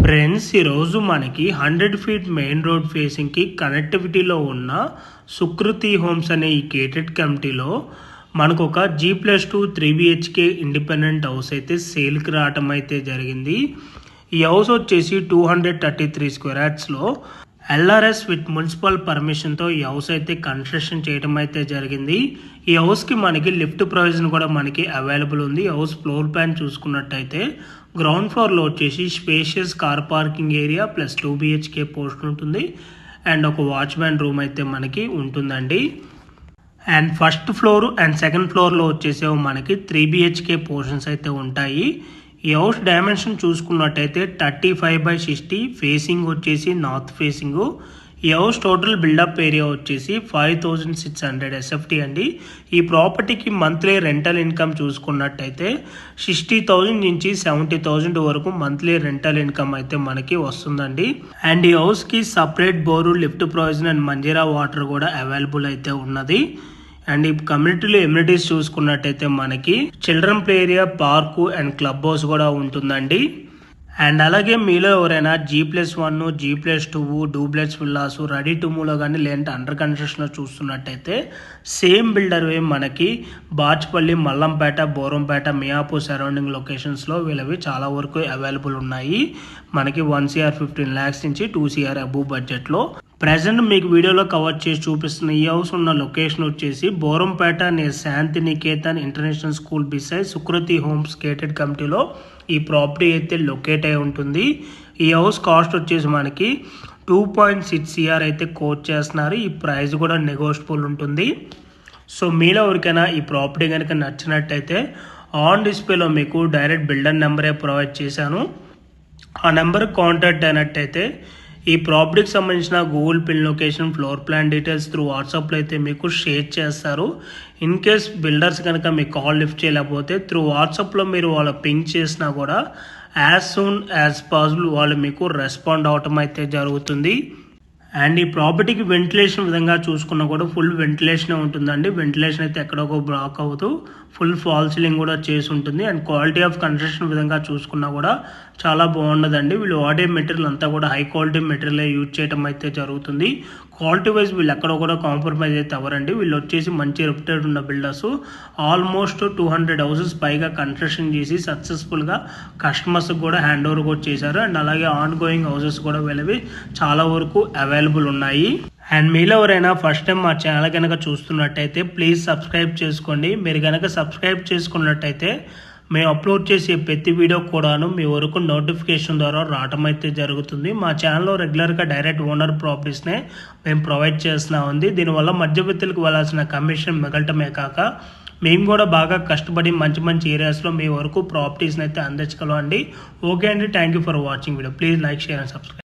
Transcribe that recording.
Friends, ఈరోజు మనకి 100 feet main road ఫేసింగ్కి కనెక్టివిటీలో ఉన్న సుకృతి హోమ్స్ అనే ఈ కేటెడ్ కమిటీలో మనకు ఒక G+2 3BHK ఇండిపెండెంట్ హౌస్ అయితే సేల్కి రావటం అయితే జరిగింది. ఈ హౌస్ వచ్చేసి 233 స్క్వేర్ యార్డ్స్లో LRS విత్ మున్సిపల్ పర్మిషన్తో ఈ హౌస్ అయితే కన్స్ట్రక్షన్ చేయడం అయితే జరిగింది. ఈ హౌస్కి మనకి లిఫ్ట్ ప్రొవిజన్ కూడా మనకి అవైలబుల్ ఉంది. హౌస్ ఫ్లోర్ ప్లాన్ చూసుకున్నట్టయితే గ్రౌండ్ ఫ్లోర్లో వచ్చేసి spacious car parking area plus 2 BHK post ఉంటుంది అండ్ ఒక వాచ్మ్యాన్ రూమ్ అయితే మనకి ఉంటుందండి. And first floor and second ఫ్లోర్లో వచ్చేసి మనకి 3 BHK పోర్షన్స్ అయితే ఉంటాయి. ఈ హౌస్ డైమెన్షన్ చూసుకున్నట్టయితే 35/60 ఫేసింగ్ వచ్చేసి నార్త్ ఫేసింగ్. ఈ హౌస్ టోటల్ బిల్డప్ ఏరియా వచ్చేసి 5600 SFT అండి. ఈ ప్రాపర్టీకి మంత్లీ రెంటల్ ఇన్కమ్ చూసుకున్నట్టయితే 60,000 నుంచి 70,000 వరకు మంత్లీ రెంటల్ ఇన్కమ్ అయితే మనకి వస్తుందండి. అండ్ ఈ హౌస్కి separate bore, lift provision and Manjira water కూడా అవైలబుల్ అయితే ఉన్నది. అండ్ ఈ కమ్యూనిటీలో ఎమ్యూనిటీస్ చూసుకున్నట్టయితే మనకి children play area, park and club house కూడా ఉంటుందండి. అండ్ అలాగే మీలో ఎవరైనా G+1, G+2 duplex villas ready to మూవ్లో కానీ లేదంటే అండర్ కన్స్ట్రక్షన్లో చూస్తున్నట్టయితే సేమ్ బిల్డర్ మనకి బాచ్పల్లి, మల్లంపేట, బోరంపేట, మియాపూర్ సరౌండింగ్ లొకేషన్స్లో వీళ్ళవి చాలా వరకు అవైలబుల్ ఉన్నాయి. మనకి 1 CR 15 lakhs నుంచి 2 CR అబోవ్ బడ్జెట్లో. ప్రజెంట్ మీకు వీడియోలో కవర్ చేసి చూపిస్తున్న ఈ హౌస్ ఉన్న లొకేషన్ వచ్చేసి Borampet near Shanti Niketan international school beside Sukriti homes gated కమిటీలో ఈ ప్రాపర్టీ అయితే లొకేట్ అయి ఉంటుంది. ఈ హౌస్ కాస్ట్ వచ్చేసి మనకి 2.6 CR అయితే కోట్ చేస్తున్నారు. ఈ ప్రైస్ కూడా నెగోషియబుల్ ఉంటుంది. సో మీలో ఎవరికైనా ఈ ప్రాపర్టీ కనుక నచ్చినట్టయితే ఆన్ డిస్ప్లేలో మీకు డైరెక్ట్ బిల్డర్ నెంబరే ప్రొవైడ్ చేశాను. ఆ నెంబర్కి కాంటాక్ట్ అయినట్టయితే ఈ ప్రాపర్టీకి సంబంధించిన Google pin location, floor plan details through వాట్సాప్లో అయితే మీకు షేర్ చేస్తారు. ఇన్ కేస్ బిల్డర్స్ కనుక మీకు కాల్ లిఫ్ట్ చేయలేకపోతే త్రూ వాట్సాప్లో మీరు వాళ్ళ పింక్ చేసినా కూడా యాజ్ సూన్ యాజ్ పాసిబుల్ వాళ్ళు మీకు రెస్పాండ్ అవటం అయితే జరుగుతుంది. అండ్ ఈ ప్రాపర్టీకి వెంటిలేషన్ విధంగా చూసుకున్నా కూడా ఫుల్ వెంటిలేషన్ ఉంటుందండి. వెంటిలేషన్ అయితే ఎక్కడొక బ్లాక్ అవుతూ ఫుల్ ఫాల్ సీలింగ్ కూడా చేసి ఉంటుంది. అండ్ క్వాలిటీ ఆఫ్ కన్స్ట్రక్షన్ విధంగా చూసుకున్నా కూడా చాలా బాగుండదండి. వీళ్ళు వాడే మెటీరియల్ అంతా కూడా హై క్వాలిటీ మెటీరియల్ యూజ్ చేయడం అయితే జరుగుతుంది. క్వాలిటీ వైజ్ వీళ్ళు ఎక్కడ కూడా కాంప్రమైజ్ అయితే అవ్వరండి. వీళ్ళు వచ్చేసి మంచి రెప్యూటెడ్ ఉన్న బిల్డర్స్. ఆల్మోస్ట్ 200 హౌసెస్ పైగా కన్స్ట్రక్షన్ చేసి సక్సెస్ఫుల్గా కస్టమర్స్కి కూడా హ్యాండ్ ఓవర్ కూడా చేశారు. అండ్ అలాగే ఆన్ గోయింగ్ హౌసెస్ కూడా వీళ్ళవి చాలా వరకు అవైలబుల్ ఉన్నాయి. అండ్ మీలో ఎవరైనా ఫస్ట్ టైం మా ఛానల్ కనుక చూస్తున్నట్టయితే ప్లీజ్ సబ్స్క్రైబ్ చేసుకోండి. మీరు కనుక సబ్స్క్రైబ్ చేసుకున్నట్టయితే మేము అప్లోడ్ చేసే ప్రతి వీడియో కూడాను మీ వరకు నోటిఫికేషన్ ద్వారా రావటం అయితే జరుగుతుంది. మా ఛానల్లో రెగ్యులర్గా డైరెక్ట్ ఓనర్ ప్రాపర్టీస్నే మేము ప్రొవైడ్ చేస్తున్నామండి. దీనివల్ల మధ్యవర్తులకు వెళ్ళాల్సిన కమిషన్ మిగలటమే కాక మేము కూడా బాగా కష్టపడి మంచి మంచి ఏరియాస్లో మీ వరకు ప్రాపర్టీస్ని అయితే అందించగలం అండి. ఓకే అండి, thank you for watching video. Please like, share and subscribe.